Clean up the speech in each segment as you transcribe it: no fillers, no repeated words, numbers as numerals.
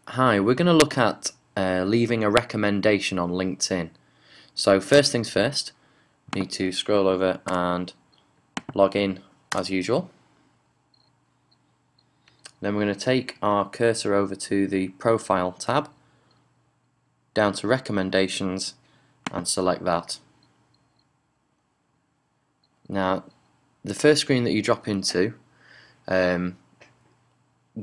Hi, we're going to look at leaving a recommendation on LinkedIn. So first things first, we need to scroll over and log in as usual. Then we're going to take our cursor over to the Profile tab, down to Recommendations, and select that. Now, the first screen that you drop into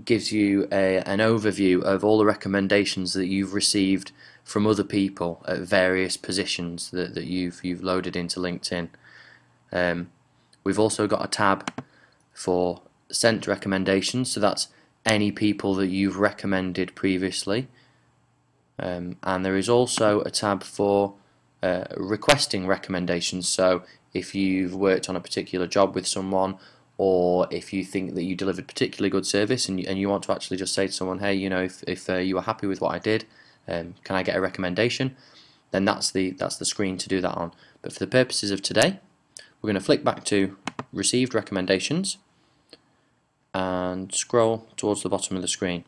gives you an overview of all the recommendations that you've received from other people at various positions that you've loaded into LinkedIn. We've also got a tab for sent recommendations, so that's any people that you've recommended previously, and there is also a tab for requesting recommendations. So if you've worked on a particular job with someone, or if you think that you delivered particularly good service and you want to actually just say to someone, hey, you know, if you were happy with what I did, can I get a recommendation? Then that's the screen to do that on. But for the purposes of today, we're going to flick back to received recommendations and scroll towards the bottom of the screen.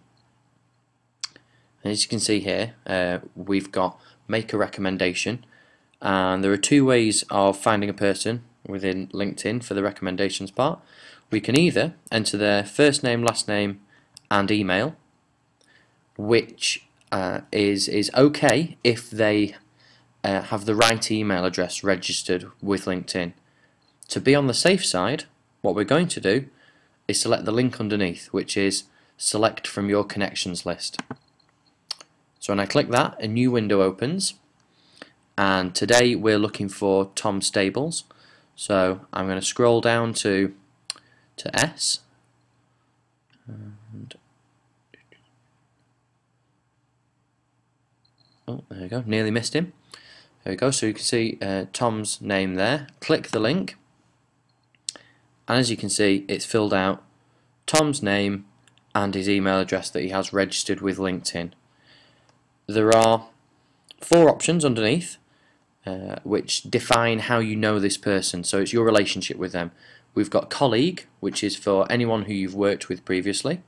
And as you can see here, we've got make a recommendation, and there are two ways of finding a person within LinkedIn for the recommendations part. We can either enter their first name, last name and email, which is okay if they have the right email address registered with LinkedIn. To be on the safe side, what we're going to do is select the link underneath, which is select from your connections list. So when I click that, a new window opens, and today we're looking for Tom Stables. So I'm going to scroll down to S, and oh, there we go, nearly missed him. There we go, so you can see Tom's name there. Click the link, and as you can see, it's filled out Tom's name and his email address that he has registered with LinkedIn. There are four options underneath which define how you know this person, so it's your relationship with them. We've got colleague, which is for anyone who you've worked with previously.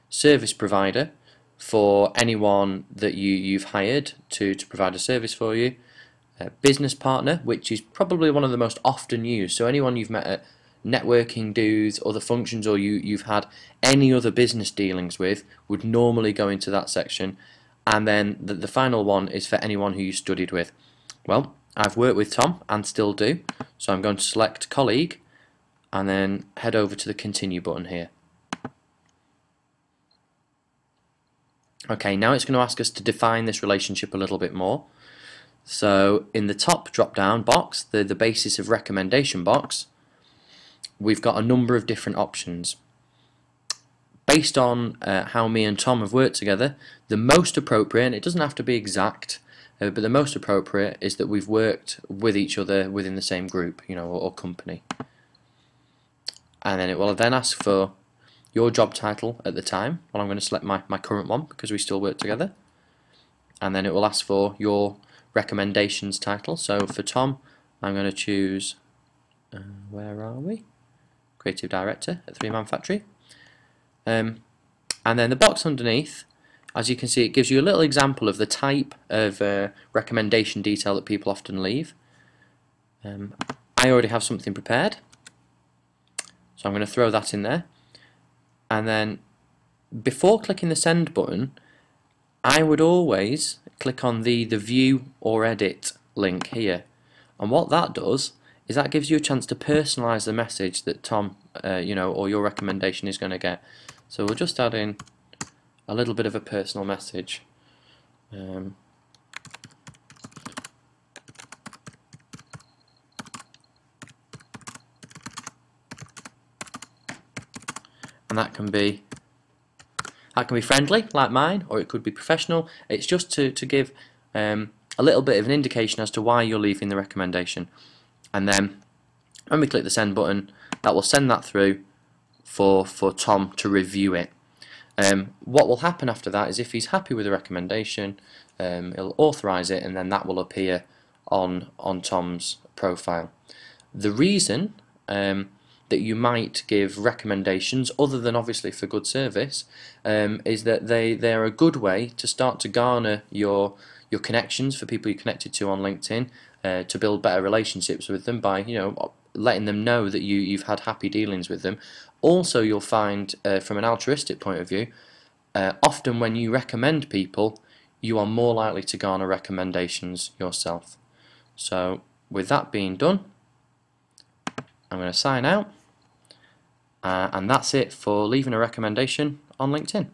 Service provider, for anyone that you've hired to provide a service for you. Business partner, which is probably one of the most often used, so anyone you've met at networking dues, other functions, or you've had any other business dealings with would normally go into that section. And then the final one is for anyone who you studied with. Well, I've worked with Tom and still do, so I'm going to select colleague and then head over to the continue button here. Okay, now it's going to ask us to define this relationship a little bit more. So in the top drop down box, the basis of recommendation box, we've got a number of different options. Based on how me and Tom have worked together, the most appropriate, and it doesn't have to be exact, but the most appropriate is that we've worked with each other within the same group, you know, or company. And then it will then ask for your job title at the time. Well, I'm going to select my current one because we still work together. And then it will ask for your recommendations title. So for Tom, I'm going to choose, where are we? Creative Director at 3 Man Factory. And then the box underneath, as you can see, it gives you a little example of the type of recommendation detail that people often leave. I already have something prepared, so I'm going to throw that in there. And then before clicking the send button, I would always click on the view or edit link here. And what that does is that gives you a chance to personalize the message that Tom, you know, or your recommendation is going to get. So we'll just add in a little bit of a personal message. And that can be friendly, like mine, or it could be professional. It's just to give a little bit of an indication as to why you're leaving the recommendation. And then when we click the send button, that will send that through for Tom to review it. What will happen after that is if he's happy with the recommendation, he'll authorize it, and then that will appear on Tom's profile. The reason that you might give recommendations, other than obviously for good service, is that they're a good way to start to garner your connections for people you're connected to on LinkedIn, to build better relationships with them by letting them know that you've had happy dealings with them. Also, you'll find from an altruistic point of view, often when you recommend people, you are more likely to garner recommendations yourself. So with that being done, I'm going to sign out, and that's it for leaving a recommendation on LinkedIn.